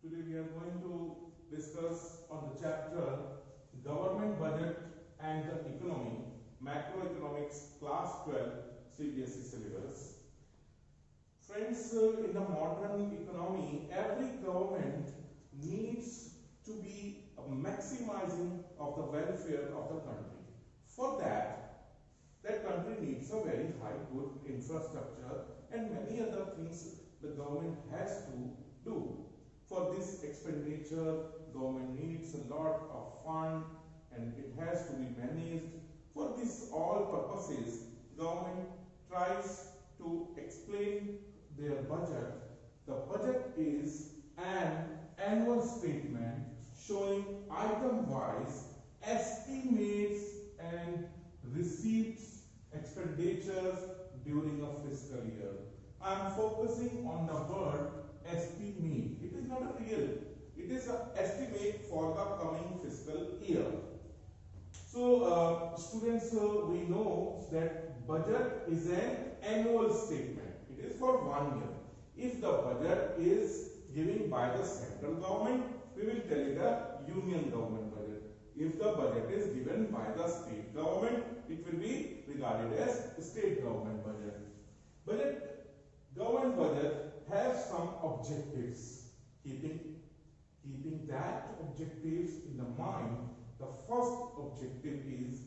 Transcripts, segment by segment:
Today we are going to discuss on the chapter Government Budget and the Economy, Macroeconomics, Class 12, CBSE syllabus. Friends, in the modern economy, every government needs to be maximizing of the welfare of the country. For that country needs a very high good infrastructure and many other things the government has to do. For this expenditure, government needs a lot of fund and it has to be managed. For this all purposes, government tries to explain their budget. The budget is an annual statement showing item-wise estimates and receipts, expenditures during a fiscal year. I am focusing on the word estimate. It is not a real, it is an estimate for the coming fiscal year. So students, we know that budget is an annual statement. It is for 1 year. If the budget is given by the central government, we will tell it a union government budget. If the budget is given by the state government, it will be regarded as state government budget. Government budget has some objectives. Keeping that objectives in the mind, the first objective is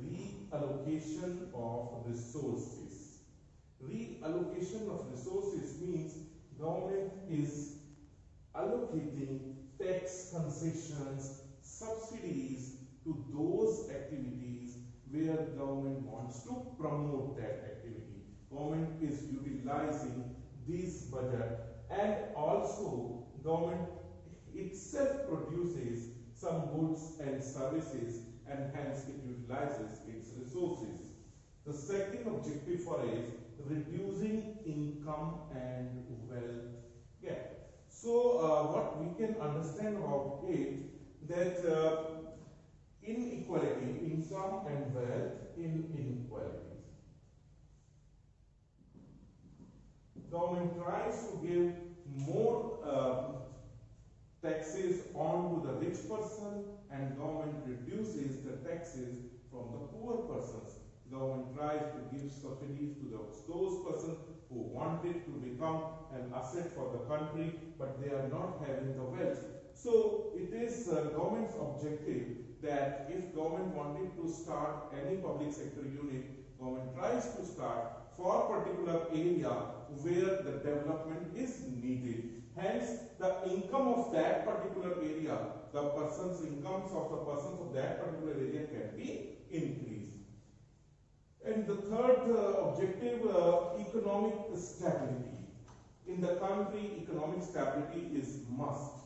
reallocation of resources. Reallocation of resources means government is allocating tax concessions, subsidies to those activities where government wants to promote that activity. Government is utilizing this budget, and also government itself produces some goods and services, and hence it utilizes its resources. The second objective for it is reducing income and wealth gap. So what we can understand about it, that inequality, income and wealth inequalities. Government tries to give more taxes on to the rich person, and government reduces the taxes from the poor persons. Government tries to give subsidies to those persons who wanted to become an asset for the country, but they are not having the wealth. So it is government's objective that if government wanted to start any public sector unit, government tries to start for a particular area where the development is needed. Hence, the income of that particular area, the person's incomes of the persons of that particular area can be increased. And the third objective, economic stability. In the country, economic stability is must.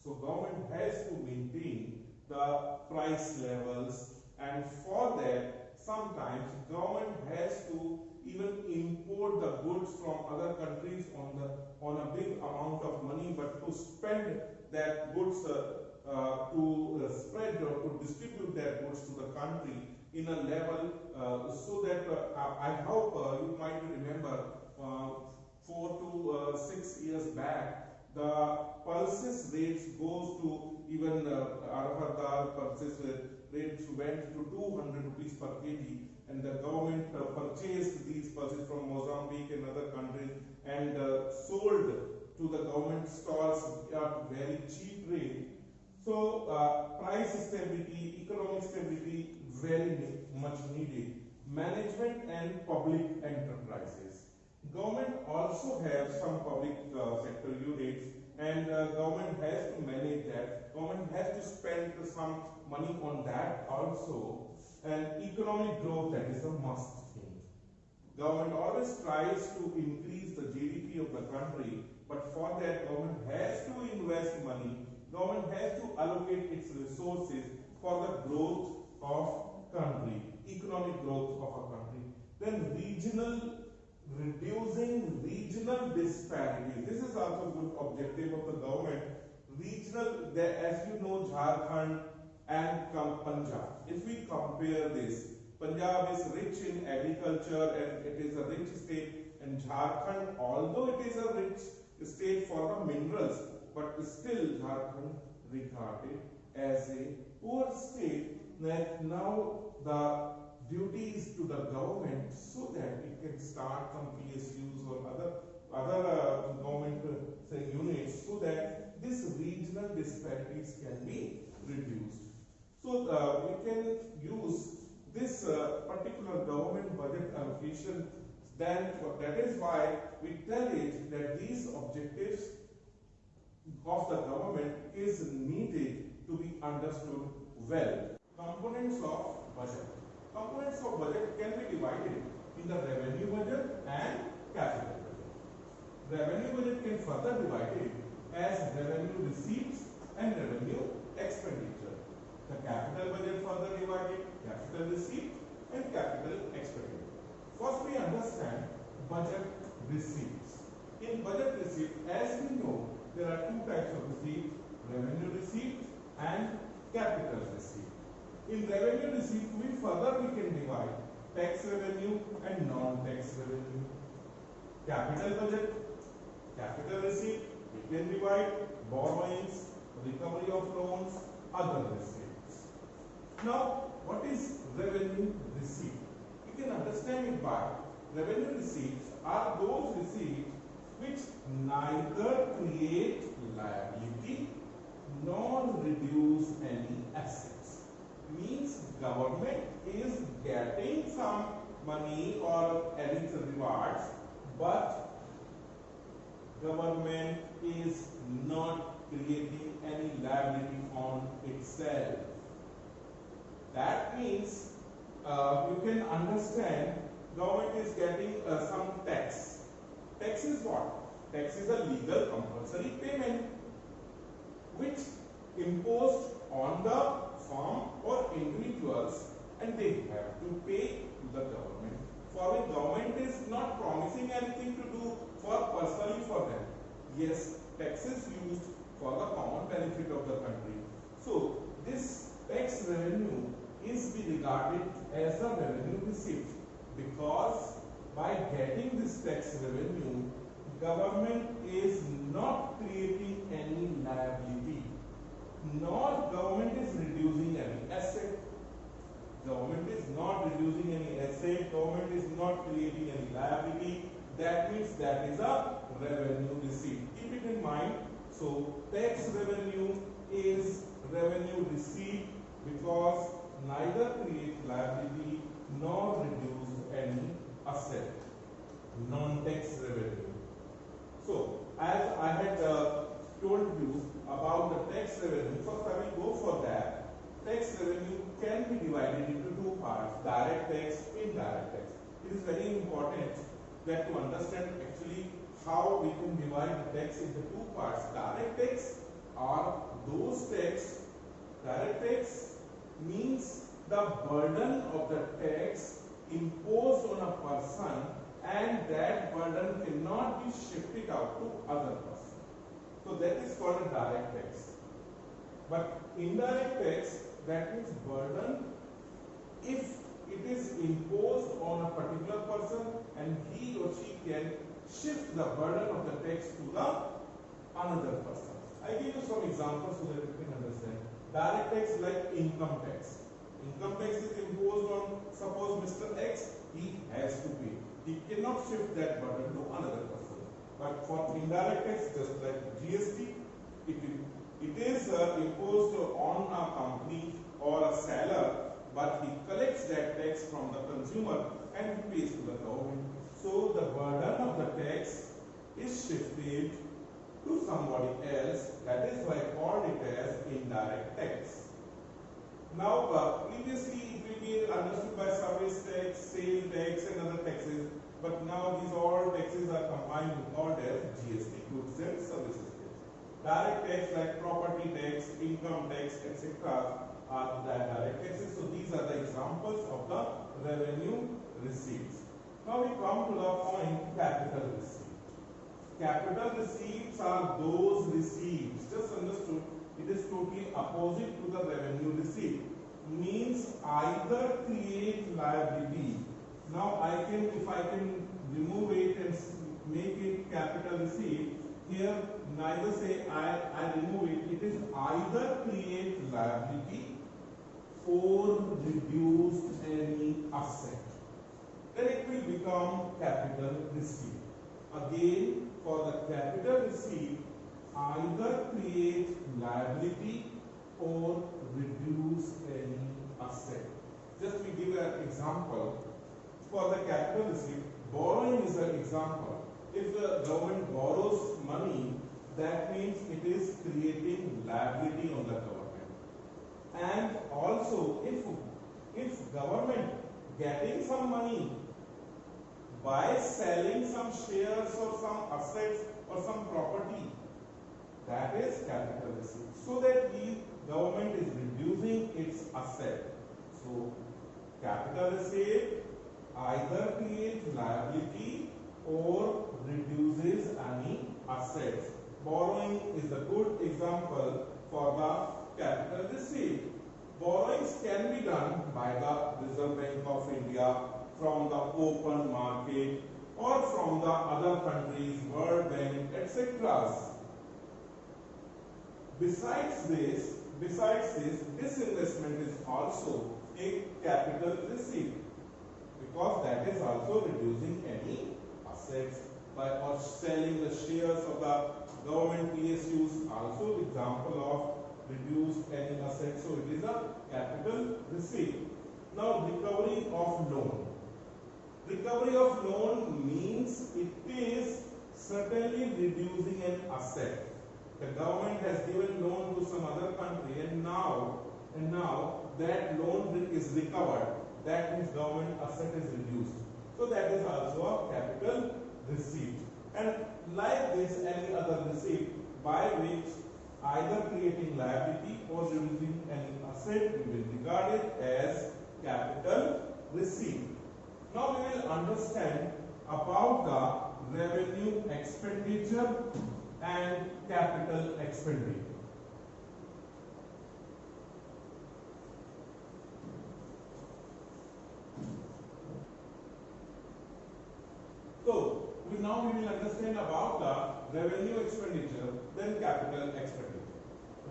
So government has to maintain the price levels, and for that, sometimes government has to even import the goods from other countries on a big amount of money, but to spend that goods to spread or to distribute that goods to the country in a level so that I hope you might remember 4 to 6 years back, the pulses rates goes to even Arhar pulses rates went to 200 rupees per kg, and the government purchased these pulses from Mozambique and other countries and sold to the government stalls at very cheap rate. So price stability, economic stability, very much needed. Management and public enterprises. Government also have some public sector units, and government has to manage that. Government has to spend some money on that also. And economic growth, that is a must thing. Government always tries to increase the GDP of the country, but for that government has to invest money. Government has to allocate its resources for the growth of country, economic growth of a country. Then reducing regional disparities. This is also a good objective of the government. Regional, as you know, Jharkhand and Punjab. If we compare this, Punjab is rich in agriculture and it is a rich state, and Jharkhand, although it is a rich state for the minerals, but still regarded as a poor state, that now the duties to the government so that it can start some PSUs or other government say units so that this regional disparities can be reduced. So we can use this particular government budget allocation. Then that is why we tell it that these objectives of the government is needed to be understood well. Components of budget. Components of budget can be divided in the revenue budget and capital budget. Revenue budget can further be divided as revenue receipts and revenue expenditure. The capital budget further divided capital receipt and capital expenditure. First we understand budget receipts. In budget receipt, as we know, there are two types of receipt, revenue receipt and capital receipt. In revenue receipt, we can divide tax revenue and non-tax revenue. Capital budget, capital receipt, we can divide borrowings, recovery of loans, other receipts. Now, what is revenue receipt? You can understand it by revenue receipts are those receipts which neither create liability nor reduce any assets. Means government is getting some money or any rewards, but government is not creating any liability on itself. That means you can understand government is getting some tax. Tax is what? Tax is a legal compulsory payment which imposed on the firm or individuals, and they have to pay to the government. For which government is not promising anything to do for personally for them. Yes, tax is used for the common benefit of the country. So this tax revenue is be regarded as a revenue receipt, because by getting this tax revenue, government is not creating any liability, nor government is reducing any asset. Government is not reducing any asset, government is not creating any liability. That means that is a revenue receipt. Keep it in mind. So tax revenue is revenue receipt because neither create liability nor reduce any asset. Non-tax revenue. So as I had told you about the tax revenue, first I will go for that. Tax revenue can be divided into two parts, direct tax, indirect tax. It is very important that to understand actually how we can divide the tax into two parts. Direct tax are those tax. Direct tax means the burden of the tax imposed on a person, and that burden cannot be shifted out to other person. So that is called a direct tax. But indirect tax, that means burden if it is imposed on a particular person and he or she can shift the burden of the tax to the another person. I give you some examples so that you can understand. Direct tax like income tax. Income tax is imposed on, suppose Mr. X, he has to pay. He cannot shift that burden to another person. But for indirect tax, just like GST, it is imposed on a company or a seller, but he collects that tax from the consumer and he pays to the government. So the burden of the tax is shifted to somebody else. That is why I called it as indirect tax. Now, previously it will be understood by service tax, sale tax and other taxes, but now these all taxes are combined and called as GST, goods and services tax. Direct tax like property tax, income tax, etc. are the direct taxes. So these are the examples of the revenue receipts. Now we come to the point capital receipt. Capital receipts are those receipts, just understood, it is totally opposite to the revenue receipt. Means either create liability. Now if I can remove it and make it capital receipt, here neither say I remove it. It is either create liability or reduce any asset. Then it will become capital receipt. Again, for the capital receipt, either create liability or reduce any asset. Just we give an example. For the capital receipt, borrowing is an example. If the government borrows money, that means it is creating liability on the government. And also, if government getting some money by selling some shares or some assets or some property, that is capital receipt. So that the government is reducing its asset. So capital receipt either creates liability or reduces any assets. Borrowing is a good example for the capital receipt. Borrowings can be done by the Reserve Bank of India from the open market or from the other countries, World Bank, etc. Besides this, this investment is also a capital receipt, because that is also reducing any assets by or selling the shares of the government PSUs, also example of reduce any assets. So it is a capital receipt. Now recovery of loan. Recovery of loan means it is certainly reducing an asset. The government has given loan to some other country, and now that loan is recovered. That means government asset is reduced. So that is also a capital receipt. And like this, any other receipt by which either creating liability or reducing any asset, we will regard it as capital receipt. Now we will understand about the revenue expenditure and capital expenditure. So now we will understand about the revenue expenditure, then capital expenditure.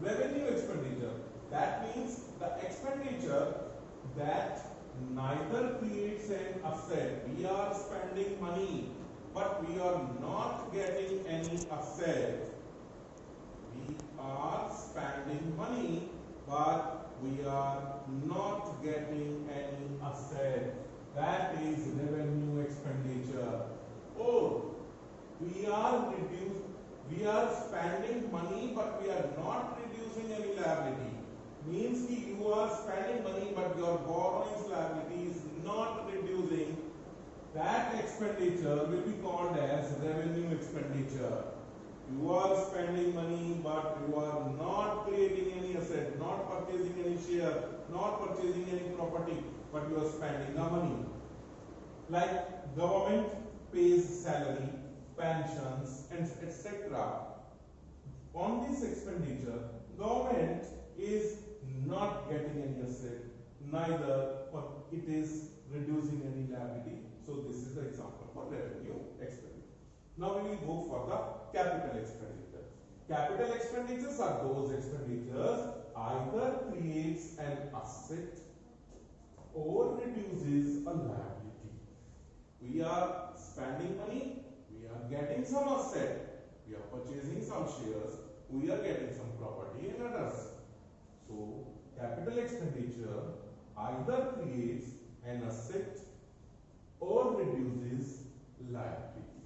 Revenue expenditure, that means the expenditure that neither creates an asset. We are spending money, but we are not getting any asset. We are spending money, but we are not getting any asset. That is revenue expenditure. Or we are spending money, but we are not reducing any liability. Means that you are spending money, but your borrowings liability is not reducing. That expenditure will be called as revenue expenditure. You are spending money, but you are not creating any asset, not purchasing any share, not purchasing any property, but you are spending the money. Like government pays salary, pensions, and etc. On this expenditure, government is not getting any asset, neither it is reducing any liability. So this is the example for revenue expenditure. Now we will go for the capital expenditure. Capital expenditures are those expenditures either creates an asset or reduces a liability. We are spending money, we are getting some asset, we are purchasing some shares, we are getting some property and others. So capital expenditure either creates an asset or reduces liability.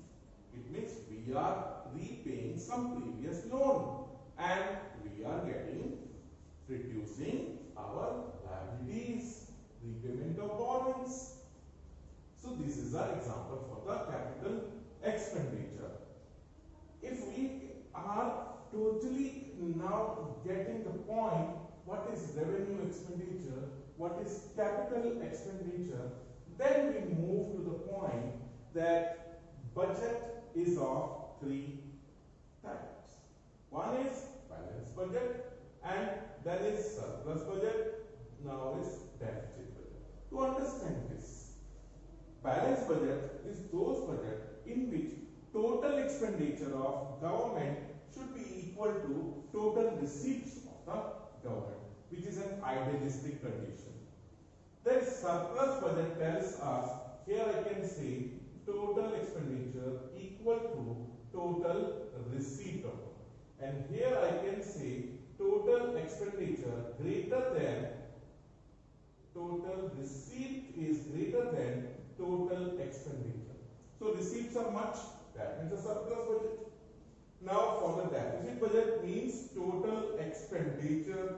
It means we are repaying some previous loan and we are reducing our liabilities, repayment of borrowings. So this is an example for the capital expenditure. If we are totally now getting the point, what is revenue expenditure, what is capital expenditure, then we move to the point that budget is of three types. One is balanced budget, and then is surplus budget, now is deficit budget. To understand this, balanced budget is those budget in which total expenditure of government should be equal to total receipts of the government, which is an idealistic condition. Then surplus budget tells us, here I can say total expenditure equal to total receipt of, and here I can say total expenditure greater than total receipt is greater than total expenditure. So receipts are much, that means a surplus budget. Now for the deficit budget means total expenditure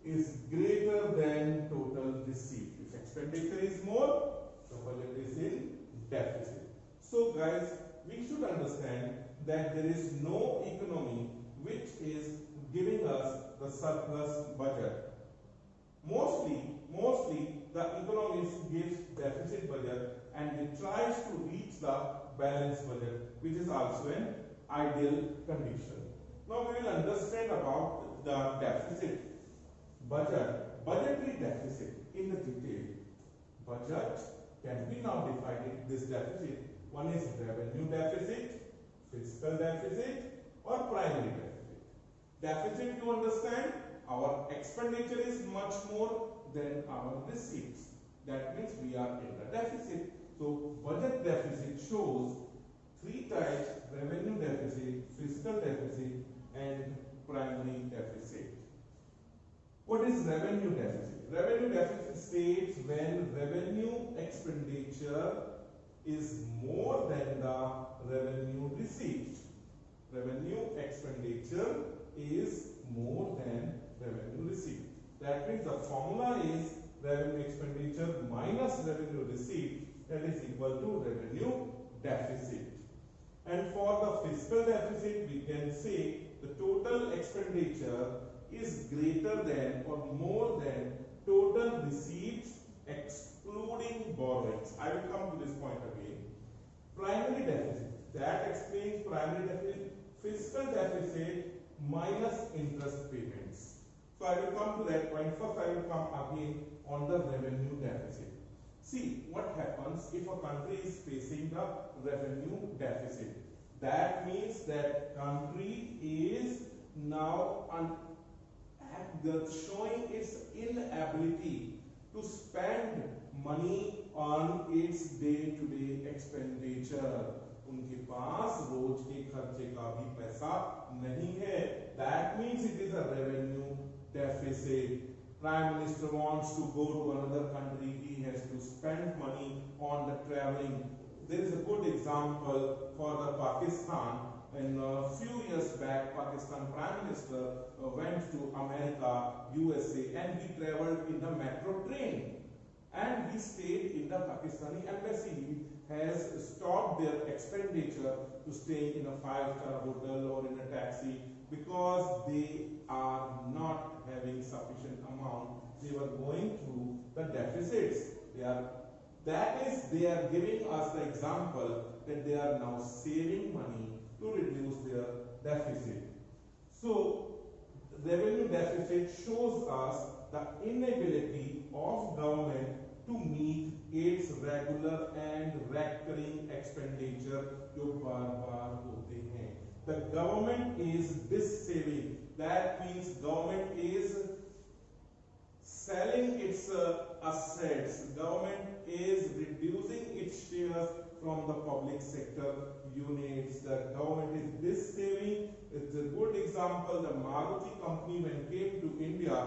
is greater than total receipt. If expenditure is more, the budget is in deficit. So guys, we should understand that there is no economy which is giving us the surplus budget. Mostly the economy gives deficit budget and it tries to reach the balanced budget, which is also an ideal condition. Now we will understand about the deficit budget, budgetary deficit in the detail. Budget can be now divided this deficit. One is revenue deficit, fiscal deficit, or primary deficit. Deficit, you understand, our expenditure is much more than our receipts. That means we are in the deficit. So budget deficit shows three types: revenue deficit, fiscal deficit, and primary deficit. What is revenue deficit? Revenue deficit states when revenue expenditure is more than the revenue receipt. Revenue expenditure is more than revenue receipt. That means the formula is revenue expenditure minus revenue receipt, that is equal to revenue deficit. And for the fiscal deficit, we can say the total expenditure is greater than or more than total receipts excluding borrowings. I will come to this point again. Primary deficit, that explains primary deficit. Fiscal deficit minus interest payments. So I will come to that point. First I will come again on the revenue deficit. See what happens if a country is facing the revenue deficit. That means that country is now showing its inability to spend money on its day-to-day expenditure. उनके पास रोज के खर्चे का भी पैसा नहीं है. That means it is a revenue deficit. Prime Minister wants to go to another country, he has to spend money on the traveling. There is a good example for the Pakistan. In a few years back, Pakistan Prime Minister went to America, USA, and he traveled in the metro train. And he stayed in the Pakistani embassy. He has stopped their expenditure to stay in a 5-star hotel or in a taxi because they are not having sufficient amount. They were going through the deficits. They are giving us the example that they are now saving money to reduce their deficit. So revenue deficit shows us the inability of government to meet its regular and recurring expenditure जो बार-बार होते हैं. The government is dis-saving. That means government is selling its assets. Government is reducing its shares from the public sector units. The government is dis-saving. It's a good example. The Maruti company, when it came to India,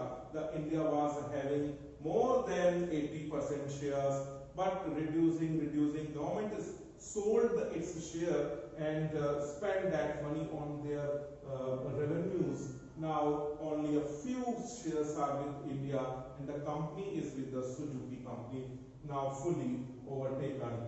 India was having more than 80% shares, but reducing. Government has sold its share and spent that money on their revenues. Now only a few shares are with India, and the company is with the Suzuki company, now fully overtaken.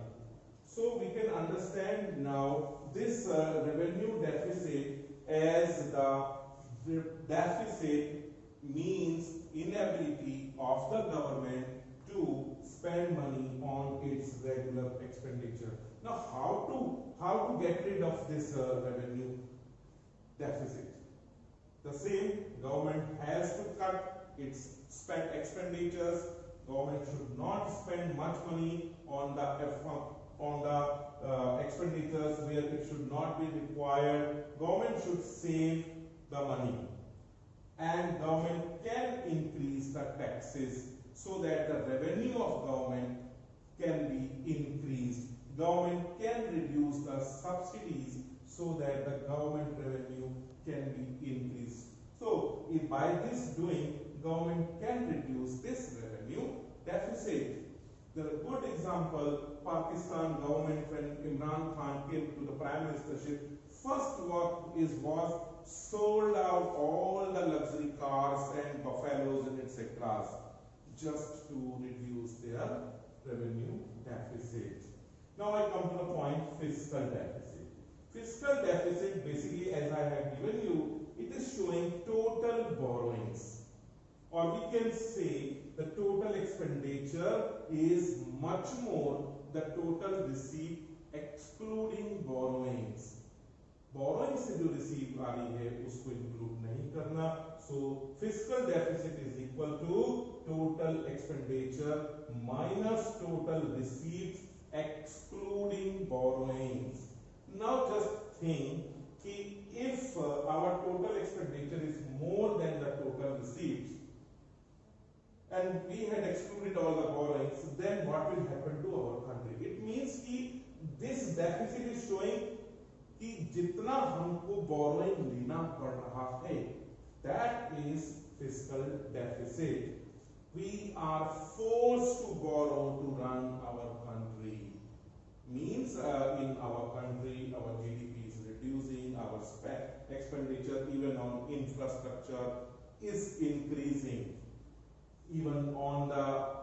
So we can understand now this revenue deficit as the deficit means inability of the government to spend money on its regular expenditure. Now how to get rid of this revenue deficit? The same, government has to cut its expenditures. Government should not spend much money on the on the expenditures where it should not be required. Government should save the money, and government can increase the taxes so that the revenue of government can be increased. Government can reduce the subsidies so that the government revenue can be increased. So, if by this doing, government can reduce this revenue deficit. The good example, Pakistan government, when Imran Khan came to the prime ministership, first work was sold out all the luxury cars and buffaloes and etc. just to reduce their revenue deficit. Now I come to the point, fiscal deficit. Fiscal deficit, basically, as I have given you, it is showing total borrowings, or we can say the total expenditure is much more the total receipt excluding borrowings. Borrowings से जो receipt आ रही है उसको include नहीं करना. So fiscal deficit is equal to total expenditure minus total receipts excluding borrowings. Now just think कि if our total expenditure is more than the total receipts and we had excluded all the borrowings, then what will happen to our country? It means कि this deficit is showing कि जितना हमको borrowing लेना पड़ रहा है, that is fiscal deficit. We are forced to borrow to run our country. Means in our country, our GDP is reducing, our expenditure even on infrastructure is increasing. Even on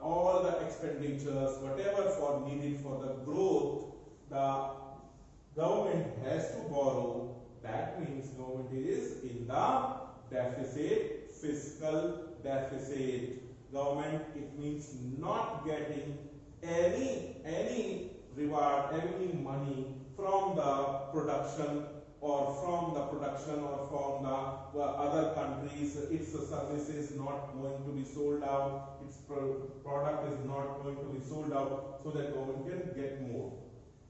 all the expenditures, whatever for needed for the growth, the government has to borrow. That means government is in the deficit, fiscal deficit. Government, it means not getting any reward, any money from the production or from the other countries. Its service is not going to be sold out, its product is not going to be sold out, so that government can get more.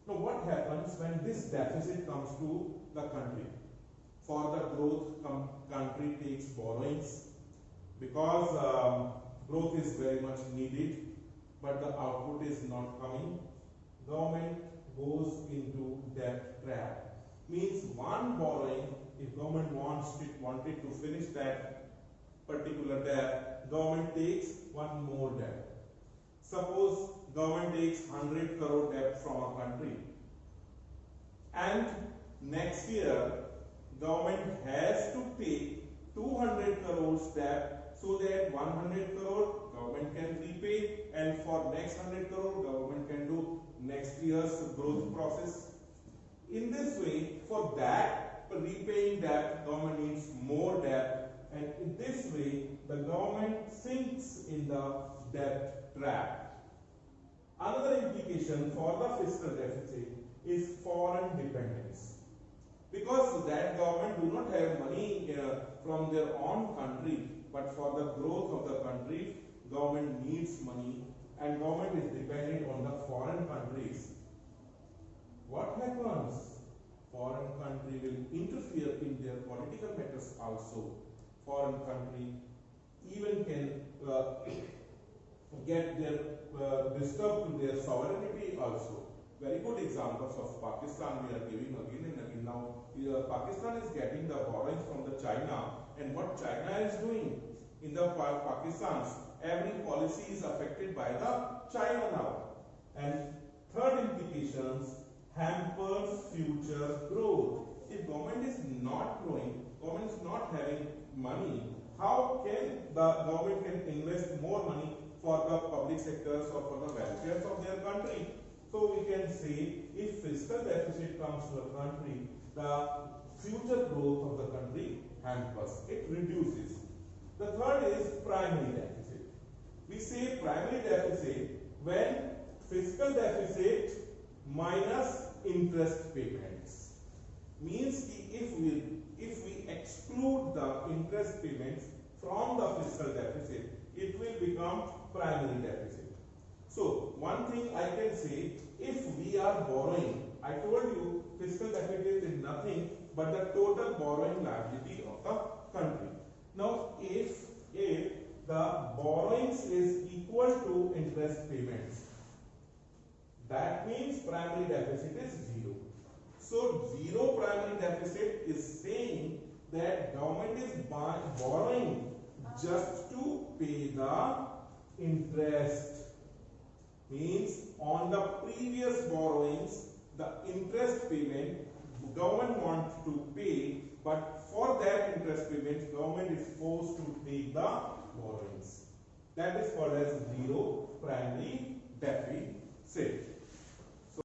Now what happens when this deficit comes to the country? For the growth, country takes borrowings because growth is very much needed, but the output is not coming. Government goes into debt trap. Means one borrowing, if government wanted to finish that particular debt, government takes one more debt. Suppose government takes 100 crore debt from a country, and next year government has to take 200 crores debt, so that 100 crore government can repay, and for next 100 crore government can do next year's growth process. In this way, for that repaying debt, government needs more debt, and in this way the government sinks in the debt trap. Another implication for the fiscal deficit is foreign dependence, because that government do not have money from their own country, but for the growth of the country, government needs money, and government is dependent on the foreign countries. What happens? Foreign country will interfere in their political matters also. Foreign country even can get their disturb to their sovereignty also. Very good examples of Pakistan we are giving again and again. Now Pakistan is getting the borrowings from the China, and what China is doing in the Pakistan's every policy is affected by the China now. And third implications, hampers future growth. If government is not growing, government is not having money, how can the government can invest more money for the public sectors or for the welfare of their country? So we can say if fiscal deficit comes to a country, the future growth of the country hampers, it reduces. The third is primary deficit. We say primary deficit when fiscal deficit minus interest payments. Means if we exclude the interest payments from the fiscal deficit, it will become primary deficit. So one thing I can say, if we are borrowing, I told you fiscal deficit is nothing but the total borrowing liability of the country. Now, if the borrowings is equal to interest payments, that means primary deficit is zero. So, zero primary deficit is saying that government is borrowing just to pay the interest. Means on the previous borrowings, the interest payment government wants to pay, but for that interest payment, government is forced to take the borrowings. That is called as zero primary deficit.